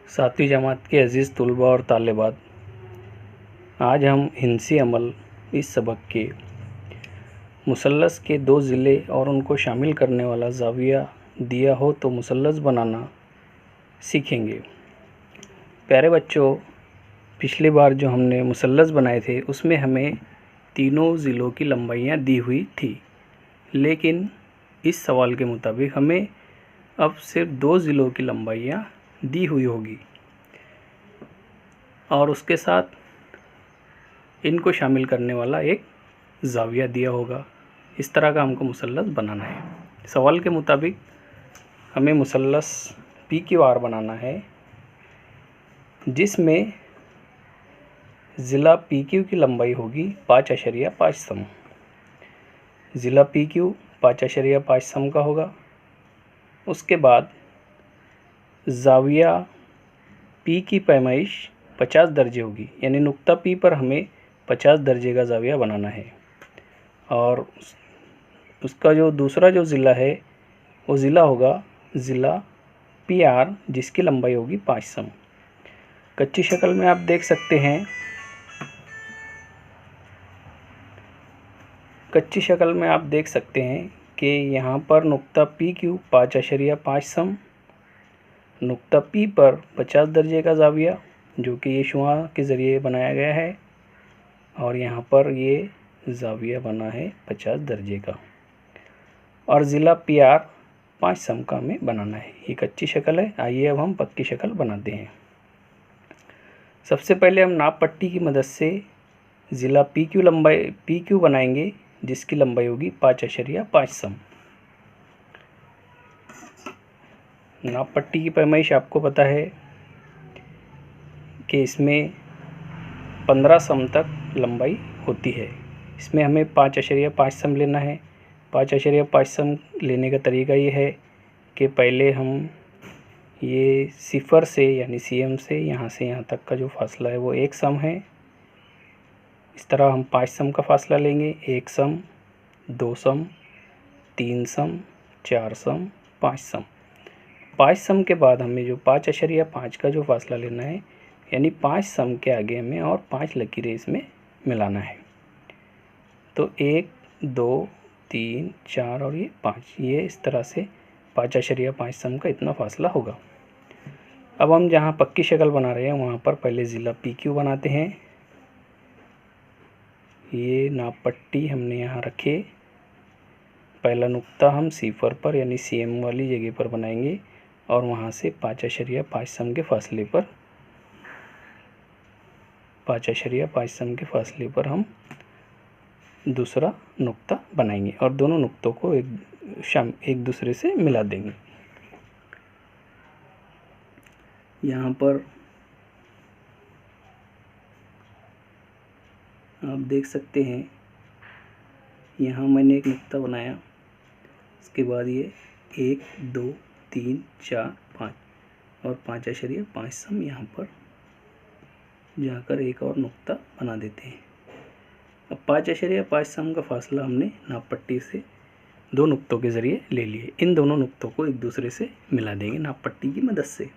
सातवीं जमात के अज़ीज़ तुलबा और तालिबात, आज हम हिंसी अमल इस सबक के मुसल्लस के दो ज़िले और उनको शामिल करने वाला ज़ाविया दिया हो तो मुसल्लस बनाना सीखेंगे। प्यारे बच्चों, पिछली बार जो हमने मुसल्लस बनाए थे उसमें हमें तीनों ज़िलों की लंबाइयाँ दी हुई थी, लेकिन इस सवाल के मुताबिक हमें अब सिर्फ दो ज़िलों की लंबाइयाँ दी हुई होगी और उसके साथ इनको शामिल करने वाला एक ज़ाविया दिया होगा। इस तरह का हमको मुसल्लस बनाना है। सवाल के मुताबिक हमें मुसल्लस पी क्यू आर बनाना है, जिसमें ज़िला पी क्यू की लंबाई होगी 5.5 सम। ज़िला पी क्यू 5.5 सम का होगा। उसके बाद ज़ाविया पी की पैमाइश 50 दर्जे होगी, यानी नुक्ता पी पर हमें 50 दर्जे का ज़ाविया बनाना है। और उसका जो दूसरा जो ज़िला है वो ज़िला होगा ज़िला पी आर, जिसकी लंबाई होगी 5 सम। कच्ची शक्ल में आप देख सकते हैं कि यहाँ पर नुक्ता पी क्यू 5.5 सम, नुक्ता पी पर 50 दर्जे का ज़ाविया जो कि ये शुआ के ज़रिए बनाया गया है, और यहाँ पर ये ज़ाविया बना है 50 दर्जे का, और ज़िला पी आर 5 सम का हमें बनाना है। ये कच्ची शक्ल है। आइए अब हम पक्की शक्ल बनाते हैं। सबसे पहले हम नाप पट्टी की मदद से ज़िला पी क्यू बनाएंगे, जिसकी लंबाई होगी 5.5 सम। नाप पट्टी की पैमाइश आपको पता है कि इसमें 15 सम तक लंबाई होती है। इसमें हमें 5.5 सम लेना है। 5.5 सम लेने का तरीका ये है कि पहले हम ये सिफर से यानी सीएम से यहाँ तक का जो फासला है वो 1 सम है। इस तरह हम 5 सम का फासला लेंगे। 1 सम, 2 सम, 3 सम, 4 सम, 5 सम। 5 सम के बाद हमें जो 5.5 का जो फासला लेना है, यानी 5 सम के आगे हमें और 5 लकीरें इसमें मिलाना है। तो 1, 2, 3, 4 और ये 5, ये इस तरह से 5.5 सम का इतना फासला होगा। अब हम जहाँ पक्की शक्ल बना रहे हैं वहाँ पर पहले ज़िला पी क्यू बनाते हैं। ये नाप पट्टी हमने यहाँ रखे। पहला नुक्ता हम सिफर पर यानी सीएम वाली जगह पर बनाएंगे और वहाँ से 5.5 सम के फासले पर 5.5 सम के फासले पर हम दूसरा नुक्ता बनाएंगे और दोनों नुक्तों को एक दूसरे से मिला देंगे। यहाँ पर आप देख सकते हैं, यहाँ मैंने एक नुक्ता बनाया। उसके बाद ये 1, 2, 3, 4, 5 और 5.5 सम यहाँ पर जाकर एक और नुक्ता बना देते हैं। अब 5.5 सम का फासला हमने नाप पट्टी से दो नुक्तों के ज़रिए ले लिए। इन दोनों नुक्तों को एक दूसरे से मिला देंगे नाप पट्टी की मदद से।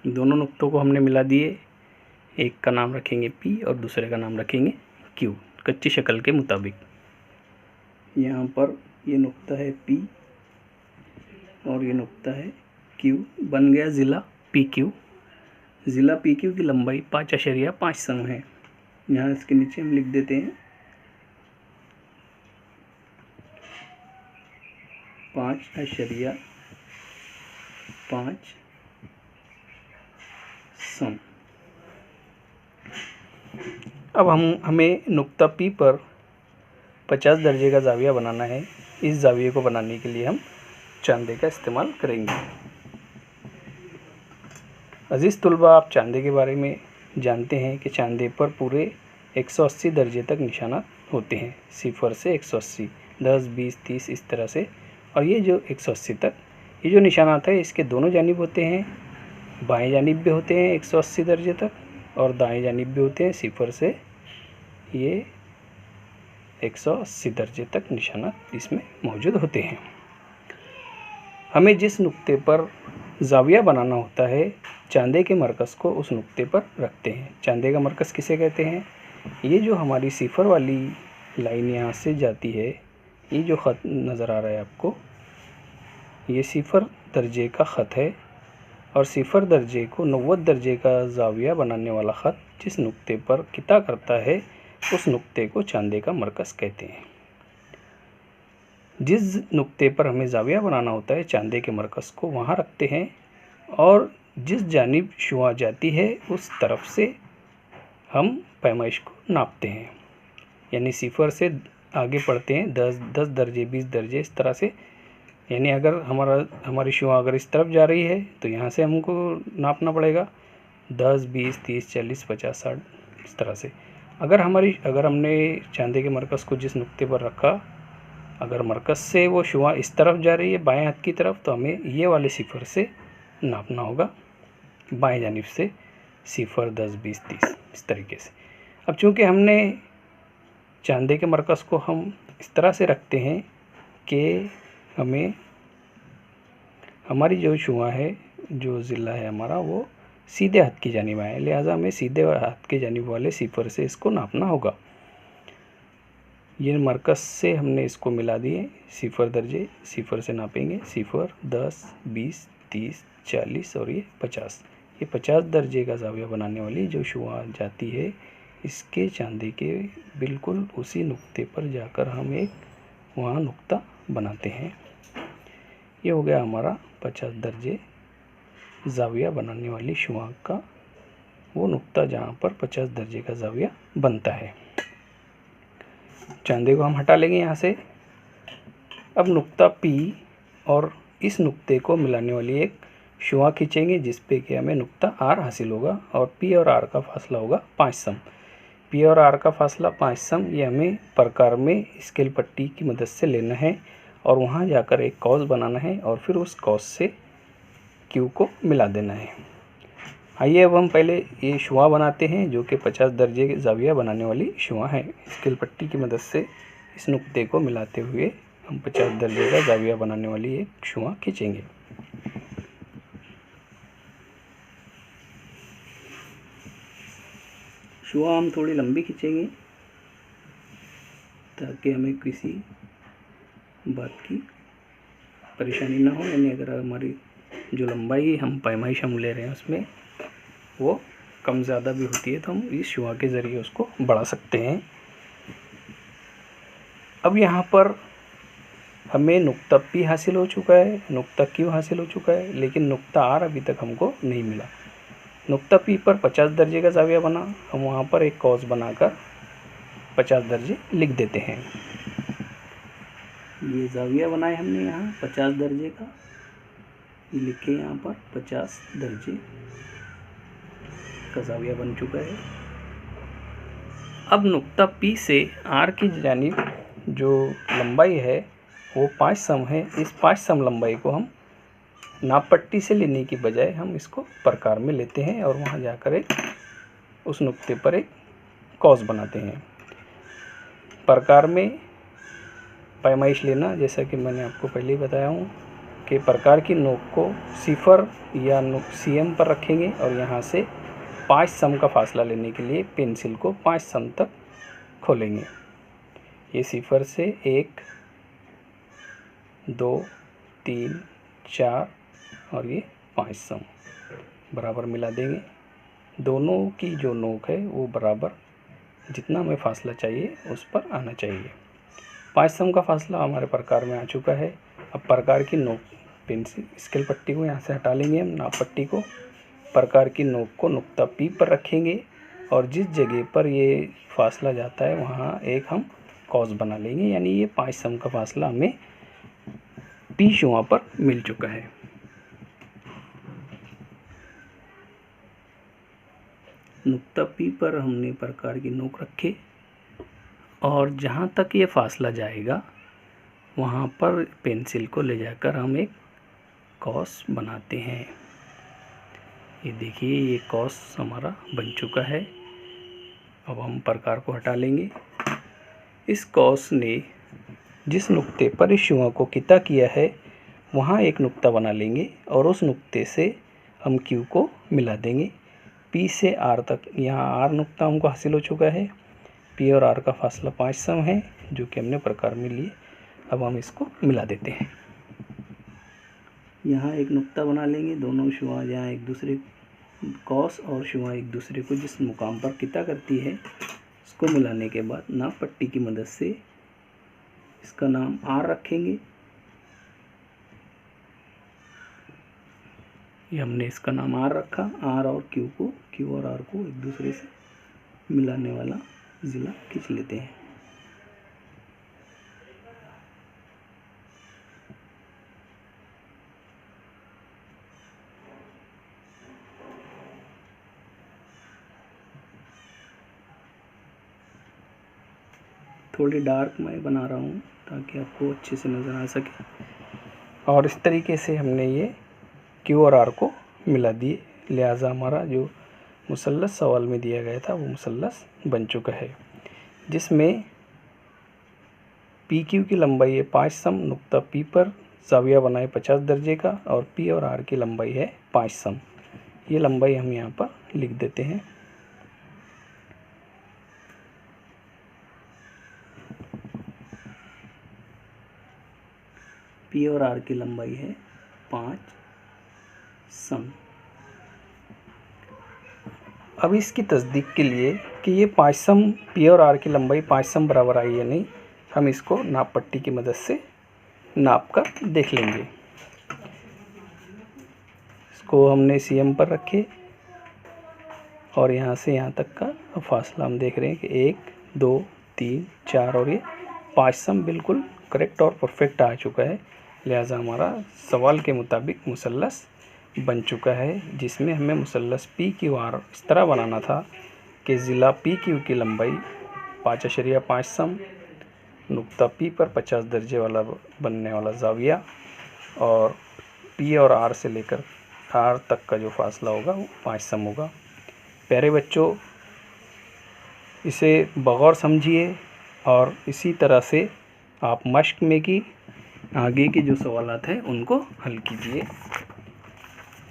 दोनों नुक्तों को हमने मिला दिए। एक का नाम रखेंगे P और दूसरे का नाम रखेंगे Q, कच्ची शक्ल के मुताबिक। यहाँ पर ये नुक्ता है P और ये नुक्ता है Q। बन गया ज़िला PQ। ज़िला PQ की लंबाई 5.5 सम है। यहाँ इसके नीचे हम लिख देते हैं 5.5 सम। अब हमें नुक्ता P पर 50 दर्जे का ज़ाविया बनाना है। इस ज़ाविये को बनाने के लिए हम चांदे का इस्तेमाल करेंगे। अज़ीज़ तुलबा, आप चांदे के बारे में जानते हैं कि चांदे पर पूरे 180 दर्जे तक निशानात होते हैं, सिफर से 180, 10, 20, 30 इस तरह से। और ये जो 180 तक ये जो निशानात है इसके दोनों जानिब होते हैं बाएं जानिब भी होते हैं 180 दर्जे तक, और दाएं जानिब भी होते हैं 0 से ये 180 दर्जे तक निशाना इसमें मौजूद होते हैं। हमें जिस नुक्ते पर जाविया बनाना होता है, चांदे के मरकज़ को उस नुक्ते पर रखते हैं। चांदे का मरकज़ किसे कहते हैं? ये जो हमारी 0 वाली लाइन यहाँ से जाती है, ये जो ख़त नज़र आ रहा है आपको, ये 0 दर्जे का ख़त है, और 0 दर्जे को 90 दर्जे का जाविया बनाने वाला ख़त जिस नुक्ते पर किता करता है, उस नुक्ते को चांदे का मरकज़ कहते हैं। जिस नुक्ते पर हमें जाविया बनाना होता है, चांदे के मरकज़ को वहाँ रखते हैं, और जिस जानिब शुआ जाती है उस तरफ से हम पैमाइश को नापते हैं। यानी 0 से आगे पढ़ते हैं 10 दर्जे 20 दर्जे इस तरह से। यानी अगर हमारी शुआ अगर इस तरफ जा रही है तो यहाँ से हमको नापना पड़ेगा 10, 20, 30, 40, 50, 60 इस तरह से। अगर हमने चांदे के मरकज़ को जिस नुक्ते पर रखा, अगर मरकज़ से वो शुआ इस तरफ जा रही है बाएं हाथ की तरफ, तो हमें ये वाले 0 से नापना होगा, बाएं जानिब से 0, 10, 20, 30 इस तरीके से। अब चूँकि हमने चांदे के मरकज़ को हम इस तरह से रखते हैं कि हमें हमारी जो शुआ है, जो ज़िला है हमारा, वो सीधे हाथ की जानिब आए, लिहाजा हमें सीधे हाथ की जानिब वाले 0 से इसको नापना होगा। ये मरकज़ से हमने इसको मिला दिए 0 दर्जे, 0 से नापेंगे 0, 10, 20, 30, 40 और ये 50। ये 50 दर्जे का जाविया बनाने वाली जो शुआ जाती है, इसके चांदे के बिल्कुल उसी नुक्ते पर जाकर हम एक वहाँ नुक्ता बनाते हैं। ये हो गया हमारा 50 दर्जे जाविया बनाने वाली शुआ का वो नुक्ता जहाँ पर 50 दर्जे का जाविया बनता है। चांदे को हम हटा लेंगे यहाँ से। अब नुक्ता P और इस नुक्ते को मिलाने वाली एक शुआ खींचेंगे जिस पे कि हमें नुक्ता R हासिल होगा, और P और R का फासला होगा 5 सम। P और R का फासला 5 सम, ये हमें प्रकार में स्केल पट्टी की मदद से लेना है और वहाँ जाकर एक कॉस बनाना है, और फिर उस कॉस से Q को मिला देना है। आइए अब हम पहले ये शुआ बनाते हैं जो कि 50 दर्जे के जाविया बनाने वाली शुआ है। स्केल पट्टी की मदद से इस नुक्ते को मिलाते हुए हम 50 दर्जे का जाविया बनाने वाली एक शुआ खींचेंगे। शुआ हम थोड़ी लंबी खींचेंगे ताकि हमें किसी बात की परेशानी ना हो। यानी अगर हमारी जो लंबाई हम पैमाइश हम ले रहे हैं उसमें वो कम ज़्यादा भी होती है तो हम इस शुआ के ज़रिए उसको बढ़ा सकते हैं। अब यहाँ पर हमें नुक्ता P हासिल हो चुका है, नुक्ता Q हासिल हो चुका है, लेकिन नुक्ता R अभी तक हमको नहीं मिला। नुक्ता P पर 50 दर्जे का जाविया बना, हम वहाँ पर एक कॉस बनाकर 50 दर्जे लिख देते हैं। ये जाविया बनाए हमने यहाँ 50 दर्जे का, ये लिखे यहाँ पर 50 दर्जे का जाविया बन चुका है। अब नुक्ता P से R की जानिब जो लंबाई है वो 5 सम है। इस 5 सम लंबाई को हम नाप पट्टी से लेने की बजाय हम इसको प्रकार में लेते हैं और वहाँ जाकर एक उस नुक्ते पर एक कॉस बनाते हैं। प्रकार में पैमाइश लेना, जैसा कि मैंने आपको पहले ही बताया हूँ कि प्रकार की नोक को 0 या CM पर रखेंगे और यहाँ से 5 सम का फासला लेने के लिए पेंसिल को 5 सम तक खोलेंगे। ये 0 से 1, 2, 3, 4 और ये 5 सम बराबर मिला देंगे। दोनों की जो नोक है वो बराबर जितना हमें फासला चाहिए उस पर आना चाहिए। 5 सम का फासला हमारे प्रकार में आ चुका है। अब प्रकार की नोक पेंसिल स्केल पट्टी को यहाँ से हटा लेंगे, हम नाप पट्टी को प्रकार की नोक को नुक्ता P पर रखेंगे और जिस जगह पर ये फासला जाता है वहाँ एक हम कॉस बना लेंगे। यानी ये 5 सम का फासला हमें P शुआ पर मिल चुका है। नुक्ता P पर हमने प्रकार की नोक रखे और जहाँ तक ये फासला जाएगा वहाँ पर पेंसिल को ले जाकर हम एक कॉस बनाते हैं। ये देखिए ये कॉस हमारा बन चुका है। अब हम प्रकार को हटा लेंगे। इस कॉस ने जिस नुक्ते पर इस शुआ को किता किया है वहाँ एक नुक्ता बना लेंगे और उस नुक्ते से हम क्यू को मिला देंगे। पी से आर तक, यहाँ आर नुक्ता हमको हासिल हो चुका है। पी और आर का फासला 5 सम है जो कि हमने प्रकार में लिए। अब हम इसको मिला देते हैं। यहाँ एक नुक्ता बना लेंगे, दोनों शुआ यहाँ एक दूसरे कॉस और शुआ एक दूसरे को जिस मुकाम पर किता करती है उसको मिलाने के बाद नाप पट्टी की मदद से इसका नाम आर रखेंगे। ये हमने इसका नाम आर रखा। आर और क्यू और आर को एक दूसरे से मिलाने वाला ज़िला खींच लेते हैं। थोड़ी डार्क मैं बना रहा हूँ ताकि आपको अच्छे से नज़र आ सके। और इस तरीके से हमने ये क्यू और आर को मिला दिए। लिहाजा हमारा जो मुसल्लस सवाल में दिया गया था वो मुसल्लस बन चुका है, जिसमें पी क्यू की लंबाई है 5 सम, नुक्ता पी पर ज़ाविया बनाए 50 दर्जे का और पी और आर की लंबाई है 5 सम। ये लंबाई हम यहाँ पर लिख देते हैं। पी और आर की लंबाई है 5 सम। अब इसकी तस्दीक के लिए कि ये 5 सम पी और आर की लंबाई 5 सम बराबर आई या नहीं, हम इसको नाप पट्टी की मदद से नाप कर देख लेंगे। इसको हमने सीएम पर रखे और यहाँ से यहाँ तक का फासला हम देख रहे हैं कि 1 2 3 4 और ये 5 सम बिल्कुल करेक्ट और परफेक्ट आ चुका है। लिहाजा हमारा सवाल के मुताबिक मुसल्लस बन चुका है, जिसमें हमें मुसल्लस पी क्यू आर इस तरह बनाना था कि ज़िला पी क्यू की लंबाई 5.5 सम, नुक्ता पी पर 50 दर्जे वाला बनने वाला ज़ाविया और पी और आर से लेकर आर तक का जो फासला होगा वो 5 सम होगा। प्यारे बच्चों, इसे बगौर समझिए और इसी तरह से आप मश्क में की आगे के जो सवालात हैं उनको हल कीजिए।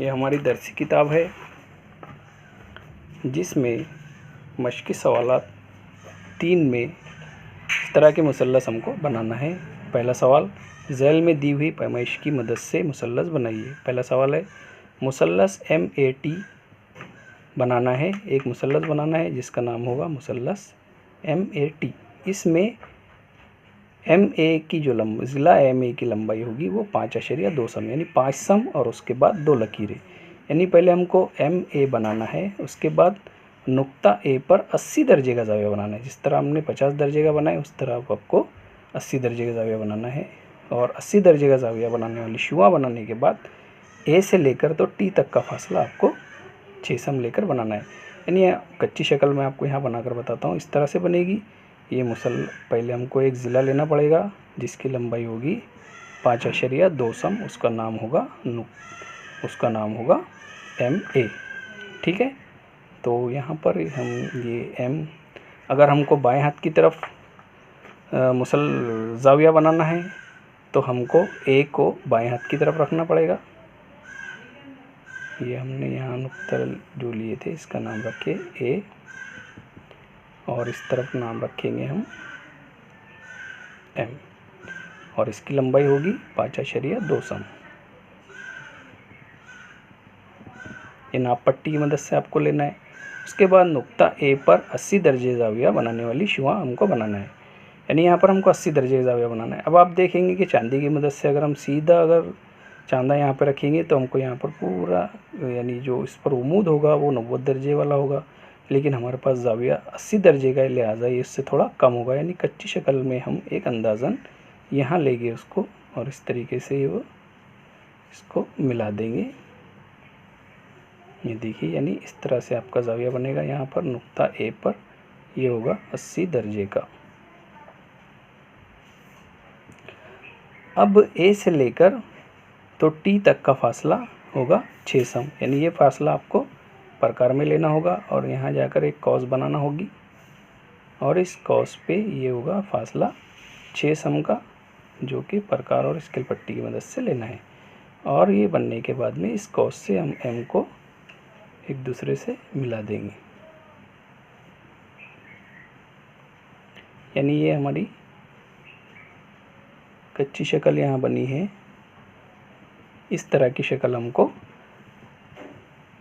ये हमारी दरसी किताब है जिसमें मश्की सवालात 3 में इस तरह के मुसल्लस हमको बनाना है। पहला सवाल, झैल में दी हुई पैमाइश की मदद से मुसल्लस बनाइए। पहला सवाल है मुसल्लस MAT बनाना है। एक मुसल्लस बनाना है जिसका नाम होगा मुसल्लस MAT। इसमें MA की जो ज़िला MA की लंबाई होगी वो 5.2 सम यानी 5 सम और उसके बाद 2 लकीरें। यानी पहले हमको MA बनाना है, उसके बाद नुक्ता A पर 80 दर्जे का ज़ाविया बनाना है। जिस तरह हमने 50 दर्जे का बनाया उस तरह आपको 80 दर्जे का ज़ाविया बनाना है। और 80 दर्जे का ज़ाविया बनाने वाली शुआ बनाने के बाद A से लेकर तो T तक का फासला आपको 6 सम लेकर बनाना है। यानी कच्ची शक्ल में आपको यहाँ बनाकर बताता हूँ, इस तरह से बनेगी। ये पहले हमको एक ज़िला लेना पड़ेगा जिसकी लंबाई होगी 5.2 सम, उसका नाम होगा MA। ठीक है, तो यहाँ पर हम ये M, अगर हमको बाएं हाथ की तरफ ज़ाविया बनाना है तो हमको A को बाएं हाथ की तरफ रखना पड़ेगा। ये हमने यहाँ नुक्ता जो लिए थे इसका नाम रखे A और इस तरफ नाम रखेंगे हम M और इसकी लंबाई होगी 5.2 सम। ये नाप पट्टी की मदद से आपको लेना है। उसके बाद नुक्ता A पर 80 दर्जे ज़ाविया बनाने वाली शुआ हमको बनाना है। यानी यहाँ पर हमको 80 दर्जे ज़ाविया बनाना है। अब आप देखेंगे कि चांदी की मदद से अगर हम सीधा चांदा यहाँ पर रखेंगे तो हमको यहाँ पर पूरा यानी जो इस पर उमूद होगा वो 90 दर्जे वाला होगा, लेकिन हमारे पास ज़ाविया 80 दर्जे का है, लिहाजा ये इससे थोड़ा कम होगा। यानी कच्ची शक्ल में हम एक अंदाज़न यहाँ लेंगे उसको और इस तरीके से वो इसको मिला देंगे। ये देखिए, यानी इस तरह से आपका ज़ाविया बनेगा। यहाँ पर नुक्ता A पर ये होगा 80 दर्जे का। अब A से लेकर तो T तक का फासला होगा 6 सम, यानी ये फासला आपको प्रकार में लेना होगा और यहाँ जाकर एक कॉस बनाना होगी और इस कॉस पे ये होगा फासला 6 सम का, जो कि प्रकार और स्केल पट्टी की मदद से लेना है। और ये बनने के बाद में इस कॉस से हम m को एक दूसरे से मिला देंगे, यानी ये हमारी कच्ची शक्ल यहाँ बनी है। इस तरह की शक्ल हमको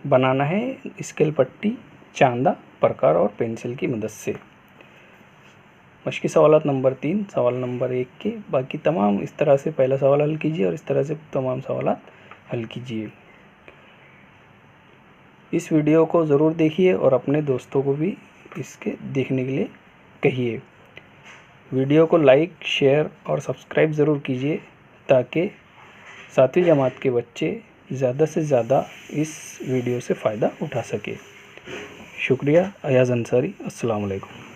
बनाना है स्केल पट्टी, चांदा, प्रकार और पेंसिल की मदद से। मश्की सवालात नंबर 3 सवाल नंबर 1 के बाकी तमाम इस तरह से पहला सवाल हल कीजिए और इस तरह से तमाम सवालात हल कीजिए। इस वीडियो को ज़रूर देखिए और अपने दोस्तों को भी इसके देखने के लिए कहिए। वीडियो को लाइक, शेयर और सब्सक्राइब ज़रूर कीजिए ताकि 7वीं जमात के बच्चे ज़्यादा से ज़्यादा इस वीडियो से फ़ायदा उठा सके। शुक्रिया। अयाज़ अंसारी। अस्सलाम वालेकुम।